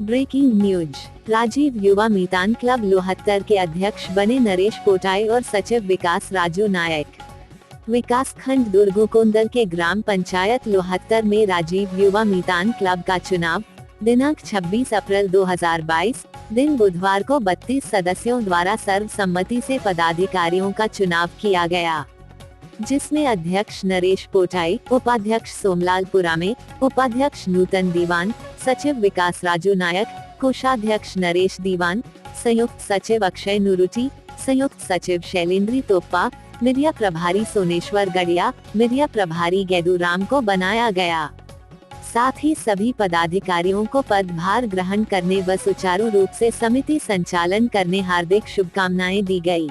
Breaking news. Rajiv युवा मीतान club Lohattar के अध्यक्ष बने नरेश पोटाई और सचिव विकास राजू नायक। विकास खंड दुर्गुकोंदर के ग्राम पंचायत लोहत्तर में राजीव युवा मीतान क्लब का चुनाव दिनांक 26 अप्रैल 2022 दिन बुधवार को 32 सदस्यों द्वारा सर्वसम्मति से पदाधिकारियों का चुनाव किया गया, जिसमें अध्यक्ष नरेश पोटाई, उपाध्यक्ष सोमलाल पुरामे, उपाध्यक्ष नूतन दीवान, सचिव विकास राजू नायक, कोषाध्यक्ष नरेश दीवान, संयुक्त सचिव अक्षय नुरुटी, संयुक्त सचिव शैलेंद्री तोप्पा, मीडिया प्रभारी सोनेश्वर गड़िया, मीडिया प्रभारी गेदूराम को बनाया गया। साथ ही सभी पदाधिकारियों को पदभार ग्रहण करने व सुचारू रूप से समिति संचालन करने हार्दिक शुभकामनाएं दी गई।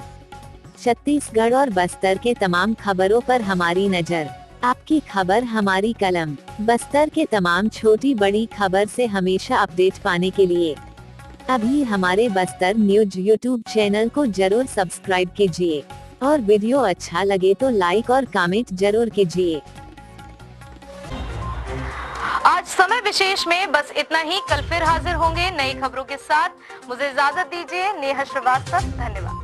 छत्तीसगढ़ और बस्तर के तमाम खबरों पर हमारी नजर, आपकी खबर हमारी कलम। बस्तर के तमाम छोटी बड़ी खबर से हमेशा अपडेट पाने के लिए अभी हमारे बस्तर न्यूज यूट्यूब चैनल को जरूर सब्सक्राइब कीजिए और वीडियो अच्छा लगे तो लाइक और कमेंट जरूर कीजिए। आज समय विशेष में बस इतना ही। कल फिर हाजिर होंगे नई खबरों के साथ। मुझे इजाजत दीजिए। नेहा श्रीवास्तव, धन्यवाद।